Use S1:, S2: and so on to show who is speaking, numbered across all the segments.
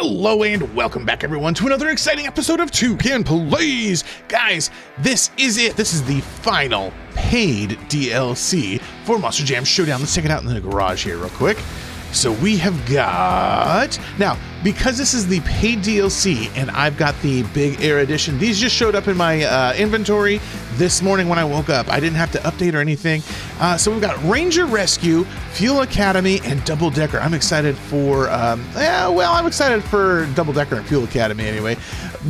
S1: Hello and welcome back everyone to another exciting episode of Two Can Plays. Guys, this is it. This is the final paid DLC for Monster Jam Showdown. Let's check it out in the garage here real quick. So we have got, now because this is the paid DLC and I've got the Big Air Edition, these just showed up in my inventory this morning when I woke up. I didn't have to update or anything. So we've got Ranger Rescue, Fuel Academy, and Double Decker. I'm excited for, I'm excited for Double Decker and Fuel Academy anyway.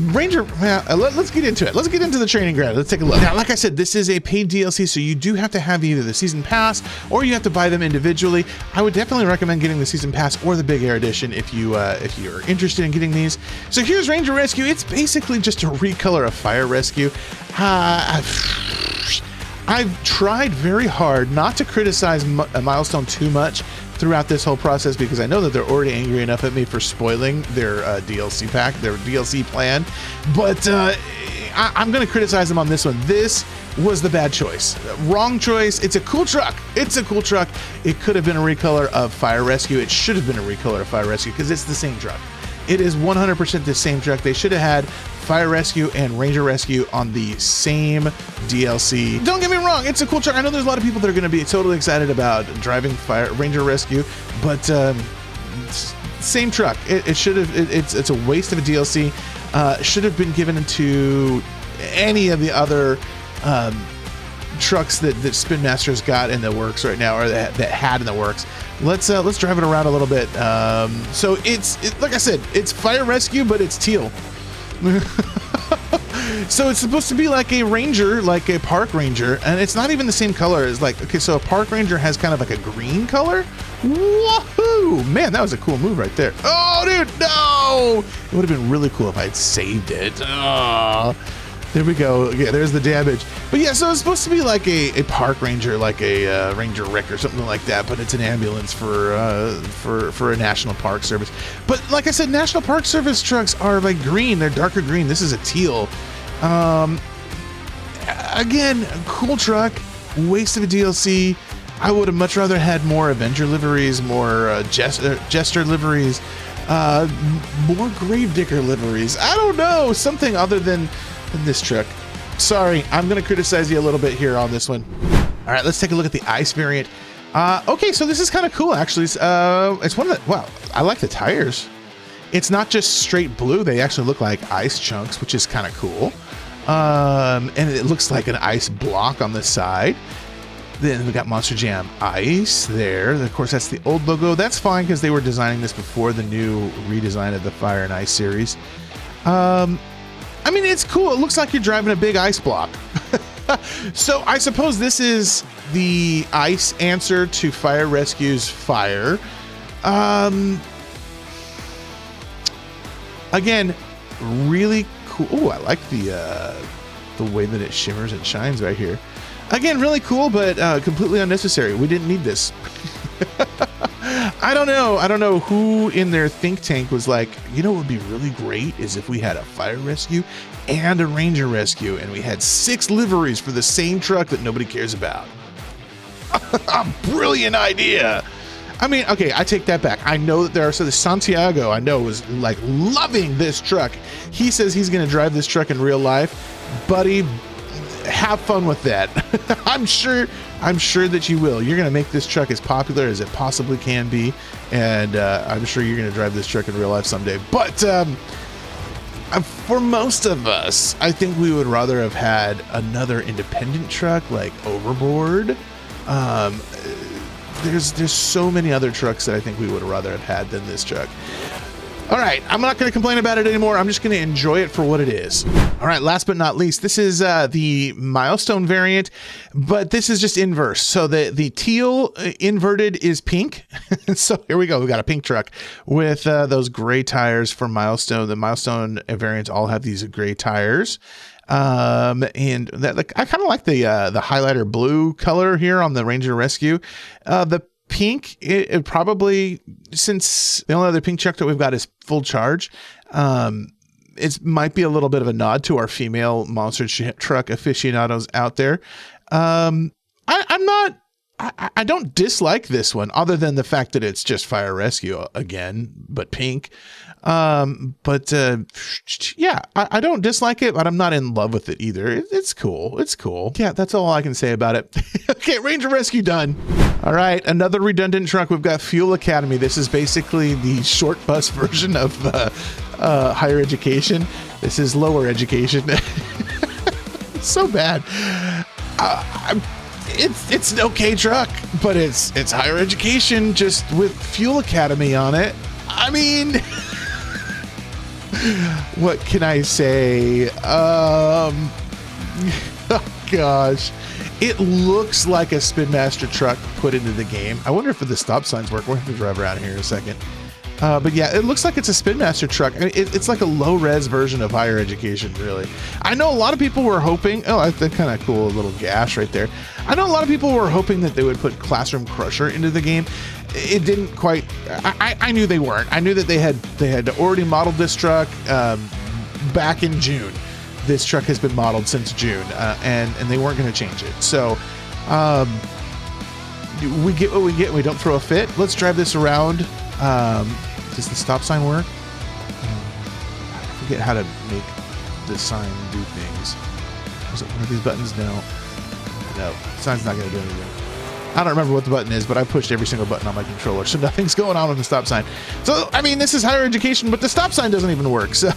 S1: Ranger, let's get into it. Let's get into the training ground. Let's take a look. Now, like I said, this is a paid DLC, so you do have to have either the Season Pass or you have to buy them individually. I would definitely recommend getting the Season Pass or the Big Air Edition if you're interested in getting these. So here's Ranger Rescue. It's basically just a recolor of Fire Rescue. I've tried very hard not to criticize Milestone too much throughout this whole process because I know that they're already angry enough at me for spoiling their DLC pack, their DLC plan. But I'm going to criticize them on this one. This was the bad choice. Wrong choice. It's a cool truck. It's a cool truck. It could have been a recolor of Fire Rescue. It should have been a recolor of Fire Rescue because it's the same truck. It is 100% the same truck. They should have had Fire Rescue and Ranger Rescue on the same DLC. Don't get me wrong, it's a cool truck. I know there's a lot of people that are going to be totally excited about driving Ranger Rescue, but same truck. It should have. It's a waste of a DLC. Should have been given to any of the other trucks that Spin Master's got in the works right now, or that had in the works. Let's drive it around a little bit. So it's like I said, it's Fire Rescue, but it's teal. So it's supposed to be like a ranger, like a park ranger, and it's not even the same color as okay, so a park ranger has kind of like a green color. Woohoo! Man, that was a cool move right there. Oh, dude, no! It would have been really cool if I'd saved it. Oh. There we go. Yeah, there's the damage. But yeah, so it's supposed to be like a park ranger, like a Ranger Rick or something like that, but it's an ambulance for a National Park Service. But like I said, National Park Service trucks are like green. They're darker green. This is a teal. Again, cool truck. Waste of a DLC. I would have much rather had more Avenger liveries, more Jester liveries, more Gravedigger liveries. I don't know, something other than this truck. Sorry, I'm going to criticize you a little bit here on this one. All right, let's take a look at the ice variant. Okay, so this is kind of cool, actually. It's one of the, wow, I like the tires. It's not just straight blue. They actually look like ice chunks, which is kind of cool. And it looks like an ice block on the side. Then we got Monster Jam Ice there. Of course, that's the old logo. That's fine because they were designing this before the new redesign of the Fire and Ice series. I mean, it's cool. It looks like you're driving a big ice block. So I suppose this is the ice answer to Fire Rescue's Fire. Again, really cool. Oh, I like the way that it shimmers and shines right here. Again, really cool, but completely unnecessary. We didn't need this. I don't know who in their think tank was like, you know what would be really great is if we had a Fire Rescue and a Ranger Rescue and we had 6 liveries for the same truck that nobody cares about. A brilliant idea. I mean, okay, I take that back. I know that there are, so the Santiago, I know, was like loving this truck. He says he's going to drive this truck in real life. Buddy, have fun with that. I'm sure that you will. You're going to make this truck as popular as it possibly can be, and I'm sure you're going to drive this truck in real life someday. But for most of us, I think we would rather have had another independent truck like Overboard. There's so many other trucks that I think we would rather have had than this truck. All right, I'm not going to complain about it anymore. I'm just going to enjoy it for what it is. All right, last but not least, this is the Milestone variant, but this is just inverse. So the teal inverted is pink. So here we go. We got a pink truck with those gray tires for Milestone. The Milestone variants all have these gray tires. And that, like, I kind of like the highlighter blue color here on the Ranger Rescue. The pink, it probably, since the only other pink truck that we've got is Full Charge, it might be a little bit of a nod to our female monster truck aficionados out there. I'm not I don't dislike this one, other than the fact that it's just fire rescue again, but pink. Yeah, I don't dislike it, but I'm not in love with it either. It's cool. It's cool. Yeah, that's all I can say about it. Okay, Ranger Rescue done. All right, another redundant truck. We've got Fuel Academy. This is basically the short bus version of higher education. This is lower education. It's so bad. It's an okay truck, but it's higher education just with Fuel Academy on it. I mean, what can I say? Oh gosh, it looks like a Spin Master truck put into the game. I wonder if the stop signs work. We'll have to drive around here in a second. But yeah, it looks like it's a Spin Master truck. I mean, it's like a low-res version of higher education, really. I know a lot of people were hoping... Oh, that's kind of cool, a little gash right there. I know a lot of people were hoping that they would put Classroom Crusher into the game. It didn't quite... I knew they weren't. I knew that they had already modeled this truck back in June. This truck has been modeled since June, and they weren't going to change it. So... we get what we get. We don't throw a fit. Let's drive this around. Does the stop sign work? I forget how to make the sign do things. Was it one of these buttons? No. The sign's not going to do anything. I don't remember what the button is, but I pushed every single button on my controller, so nothing's going on with the stop sign. So, I mean, this is higher education, but the stop sign doesn't even work, so...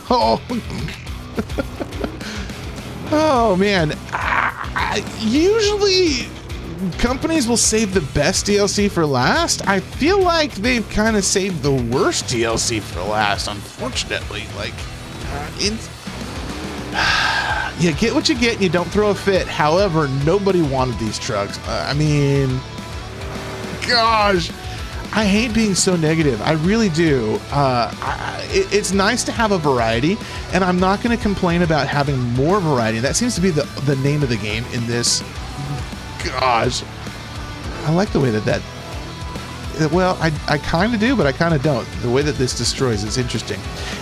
S1: Oh, man. Usually... companies will save the best DLC for last. I feel like they've kind of saved the worst DLC for last, unfortunately. Like, you get what you get and you don't throw a fit. However, nobody wanted these trucks. I mean, gosh, I hate being so negative. I really do. It's nice to have a variety, and I'm not going to complain about having more variety. That seems to be the name of the game in this. Gosh, I like the way that well, I kind of do, but I kind of don't. The way that this destroys is interesting.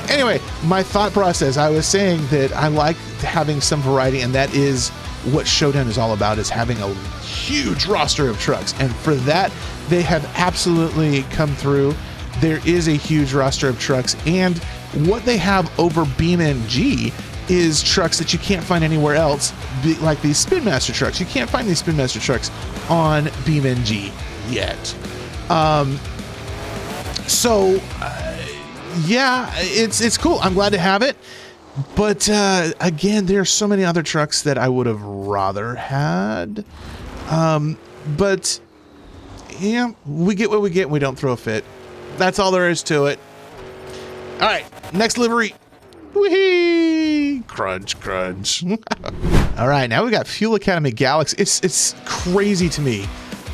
S1: Anyway, my thought process, I was saying that I like having some variety, and that is what Showdown is all about, is having a huge roster of trucks. And for that, they have absolutely come through. There is a huge roster of trucks, and what they have over BeamNG is trucks that you can't find anywhere else, like these Spin Master trucks. You can't find these Spin Master trucks on BeamNG yet. Yeah, it's cool. I'm glad to have it. But again, there are so many other trucks that I would have rather had. But yeah, we get what we get and we don't throw a fit. That's all there is to it. All right, next livery. Whee! Crunch, crunch. All right, now we got Fuel Academy Galaxy. It's crazy to me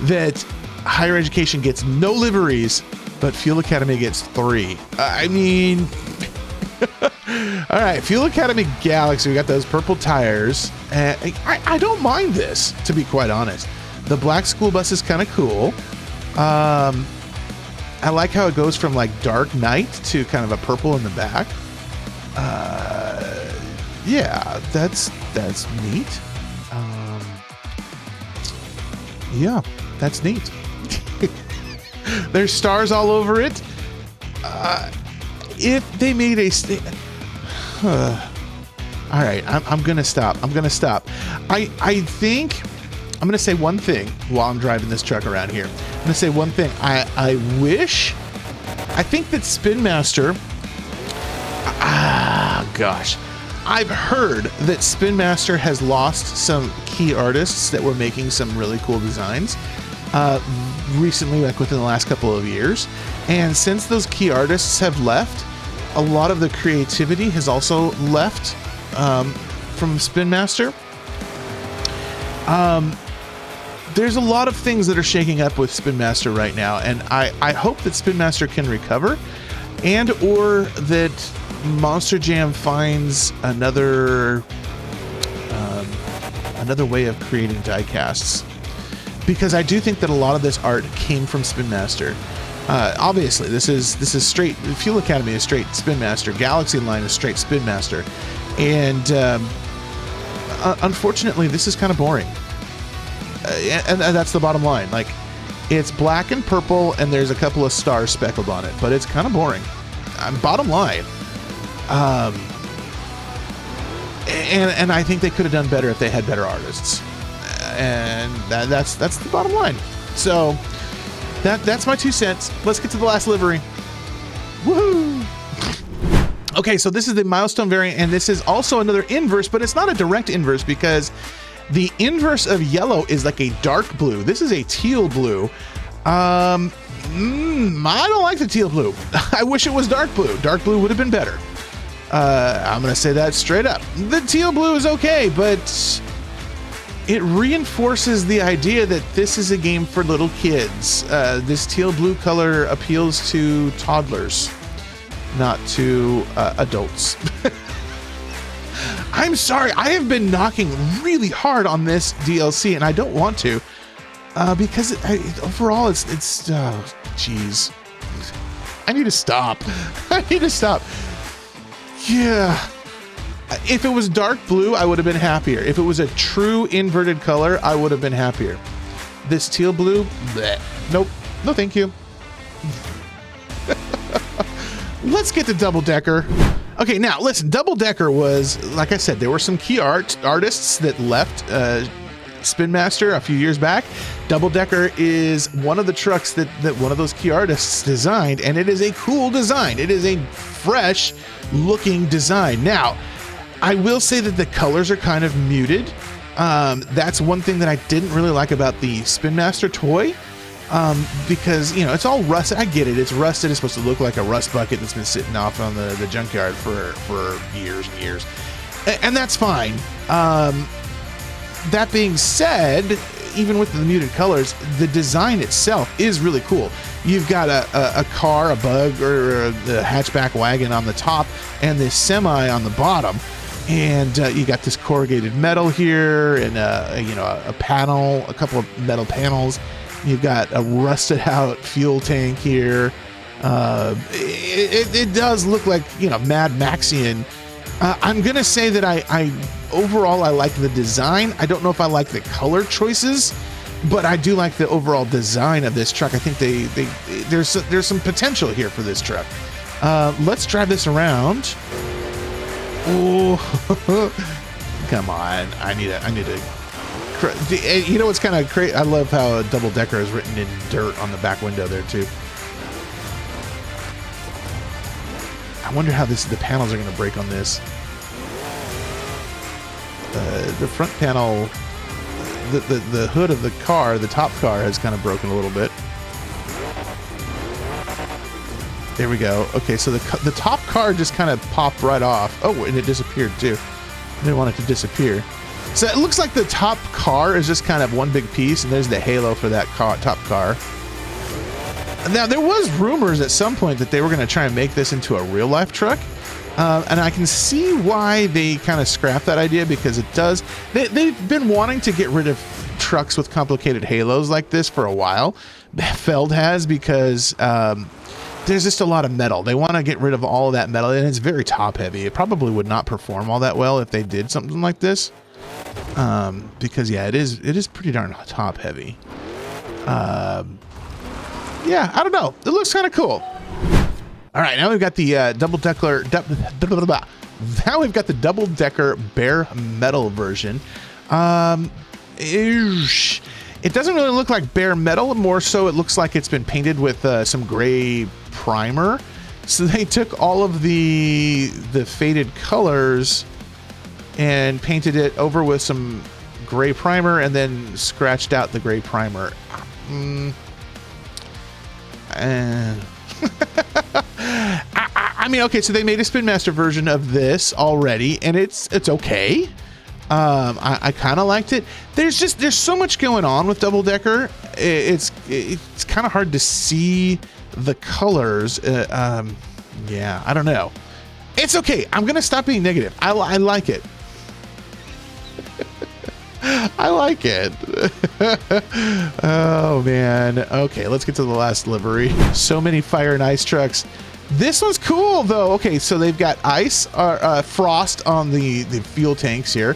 S1: that higher education gets no liveries, but Fuel Academy gets 3. I mean, all right, Fuel Academy Galaxy. We got those purple tires. I don't mind this, to be quite honest. The black school bus is kind of cool. I like how it goes from like dark night to kind of a purple in the back. Yeah, that's neat. Yeah, that's neat. There's stars all over it. If they made a all right, I'm gonna stop. I think I'm gonna say one thing while I'm driving this truck around here. I'm gonna say one thing. I think that Spin Master. Gosh, I've heard that Spin Master has lost some key artists that were making some really cool designs recently, like within the last couple of years. And since those key artists have left, a lot of the creativity has also left from Spin Master. There's a lot of things that are shaking up with Spin Master right now, and I hope that Spin Master can recover, and or that Monster Jam finds another way of creating die casts, because I do think that a lot of this art came from Spin Master. Obviously, this is straight. Fuel Academy is straight Spin Master. Galaxy line is straight Spin Master, and unfortunately, this is kind of boring. And that's the bottom line. Like, It's black and purple, and there's a couple of stars speckled on it, but it's kind of boring. Bottom line. And I think they could have done better if they had better artists. And that's the bottom line. So that's my 2 cents. Let's get to the last livery. Woohoo! Okay, so this is the Milestone variant, and this is also another inverse, but it's not a direct inverse because the inverse of yellow is like a dark blue. This is a teal blue. I don't like the teal blue. I wish it was dark blue. Dark blue would have been better. I'm gonna say that straight up. The teal blue is okay, but it reinforces the idea that this is a game for little kids. This teal blue color appeals to toddlers, not to adults. I'm sorry, I have been knocking really hard on this DLC, and I don't want to, because overall it's jeez. I need to stop. I need to stop. Yeah. If it was dark blue, I would have been happier. If it was a true inverted color, I would have been happier. This teal blue, bleh. Nope. No, thank you. Let's get to Double Decker. Okay, now listen, Double Decker was, like I said, there were some key artists that left Spin Master a few years back. Double Decker is one of the trucks that one of those key artists designed, and it is a cool design. It is a fresh looking design. Now, I will say that the colors are kind of muted. That's one thing that I didn't really like about the Spin Master toy. Because, you know, it's all rusted. I get it. It's rusted. It's supposed to look like a rust bucket that's been sitting off on the junkyard for years and years. And that's fine. That being said, even with the muted colors, the design itself is really cool. You've got a car, a bug, or a hatchback wagon on the top, and this semi on the bottom. And you got this corrugated metal here, and a panel, a couple of metal panels. You've got a rusted out fuel tank here. It does look like, Mad Maxian. I'm gonna say that I overall I like the design. I don't know if I like the color choices, but I do like the overall design of this truck. I think there's some potential here for this truck. Let's drive this around. Oh, come on! I need to. You know what's kind of crazy? I love how a Double Decker is written in dirt on the back window there too. I wonder how the panels are going to break on this. The front panel, the hood of the car, the top car has kind of broken a little bit. There we go. Okay, so the top car just kind of popped right off. Oh, and it disappeared too. I didn't want it to disappear. So it looks like the top car is just kind of one big piece, and there's the halo for that top car. Now, there was rumors at some point that they were going to try and make this into a real-life truck, and I can see why they kind of scrapped that idea, because it does... They've been wanting to get rid of trucks with complicated halos like this for a while. Feld has, because there's just a lot of metal. They want to get rid of all of that metal, and it's very top-heavy. It probably would not perform all that well if they did something like this. Because yeah, it is pretty darn top heavy. Yeah, I don't know. It looks kind of cool. All right, now we've got the double decker. Now we've got the double decker bare metal version. It doesn't really look like bare metal. More so, it looks like it's been painted with some gray primer. So they took all of the faded colors and painted it over with some gray primer, and then scratched out the gray primer. I mean, okay, so they made a Spin Master version of this already, and it's okay. I kind of liked it. There's so much going on with Double Decker. It's kind of hard to see the colors. Yeah, I don't know. It's okay. I'm gonna stop being negative. I like it. I like it. Oh man. Okay, let's get to the last livery. So many fire and ice trucks. This one's cool though. Okay, so they've got ice or frost on the fuel tanks here.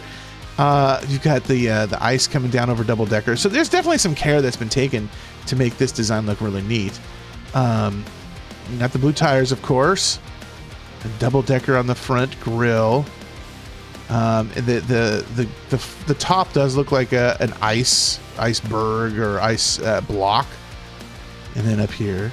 S1: You've got the ice coming down over Double Decker. So there's definitely some care that's been taken to make this design look really neat. Got the blue tires, of course. A double decker on the front grille. The top does look like an iceberg or ice block, and then up here,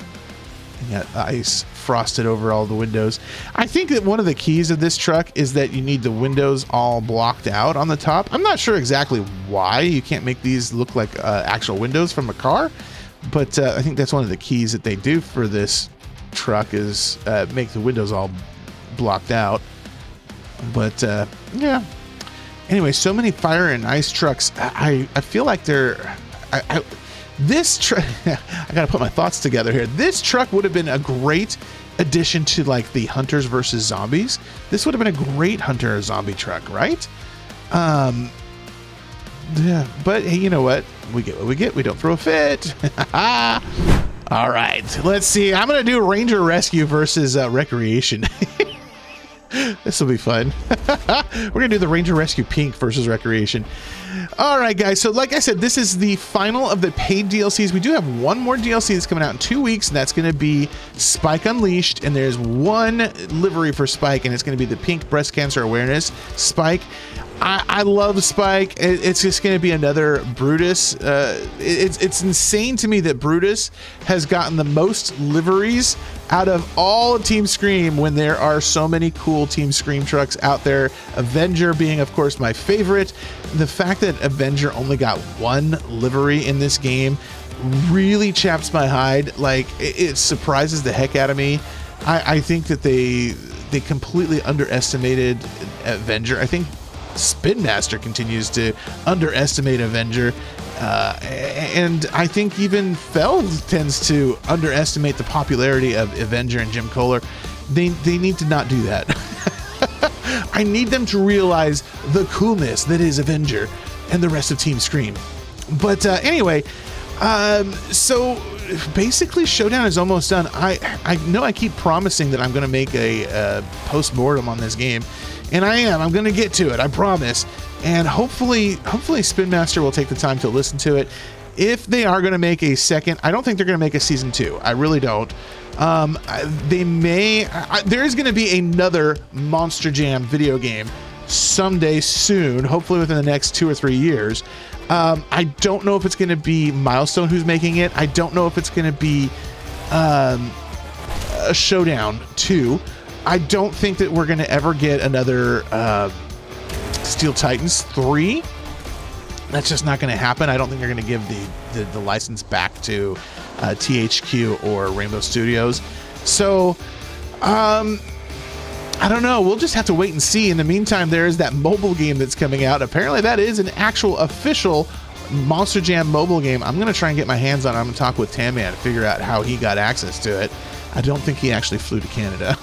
S1: you got ice frosted over all the windows. I think that one of the keys of this truck is that you need the windows all blocked out on the top. I'm not sure exactly why you can't make these look like actual windows from a car, but I think that's one of the keys that they do for this truck is make the windows all blocked out. But yeah, anyway, so many fire and ice trucks. I feel like they're this truck I gotta put my thoughts together here. This truck would have been a great addition to like the Hunters versus Zombies. This would have been a great hunter zombie truck, right? Yeah, but hey, you know what, we get what we get. We don't throw a fit. All right, let's see. I'm gonna do Ranger Rescue versus Recreation. This will be fun. We're gonna do the Ranger Rescue Pink versus Recreation. All right, guys. So like I said, this is the final of the paid DLCs. We do have one more DLC that's coming out in 2 weeks, and that's going to be Spike Unleashed. And there's one livery for Spike, and it's going to be the pink breast cancer awareness Spike. I love Spike. It's just going to be another Brutus. It's insane to me that Brutus has gotten the most liveries out of all of Team Scream when there are so many cool Team Scream trucks out there. Avenger being, of course, my favorite. The fact that Avenger only got one livery in this game really chaps my hide. Like, it surprises the heck out of me. I think that they completely underestimated Avenger. I think Spin Master continues to underestimate Avenger, and I think even Feld tends to underestimate the popularity of Avenger and Jim Kohler. They need to not do that. I need them to realize the coolness that is Avenger and the rest of Team Scream. But anyway, so basically Showdown is almost done. I know I keep promising that I'm going to make a post-mortem on this game, and I am. I'm going to get to it, I promise. And hopefully Spin Master will take the time to listen to it. If they are going to make a second, I don't think they're going to make a season 2. I really don't. They may. There is going to be another Monster Jam video game someday soon, hopefully within the next 2 or 3 years. I don't know if it's going to be Milestone who's making it. I don't know if it's going to be a Showdown 2. I don't think that we're going to ever get another Steel Titans 3. That's just not going to happen. I don't think they're going to give the license back to THQ or Rainbow Studios. So, I don't know. We'll just have to wait and see. In the meantime, there is that mobile game that's coming out. Apparently, that is an actual official Monster Jam mobile game. I'm going to try and get my hands on it. I'm going to talk with Tamman to figure out how he got access to it. I don't think he actually flew to Canada.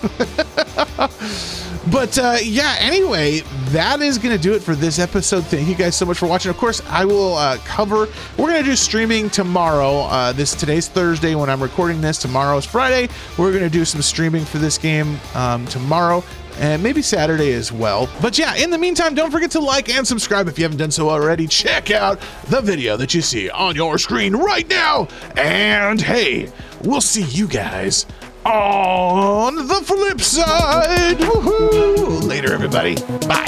S1: But yeah, anyway, that is going to do it for this episode. Thank you guys so much for watching. Of course, I will we're going to do streaming tomorrow. Today's Thursday when I'm recording this. Tomorrow is Friday. We're going to do some streaming for this game tomorrow. And maybe Saturday as well. But yeah, in the meantime, don't forget to like and subscribe if you haven't done so already. Check out the video that you see on your screen right now. And hey, we'll see you guys on the flip side. Woohoo! Later, everybody. Bye.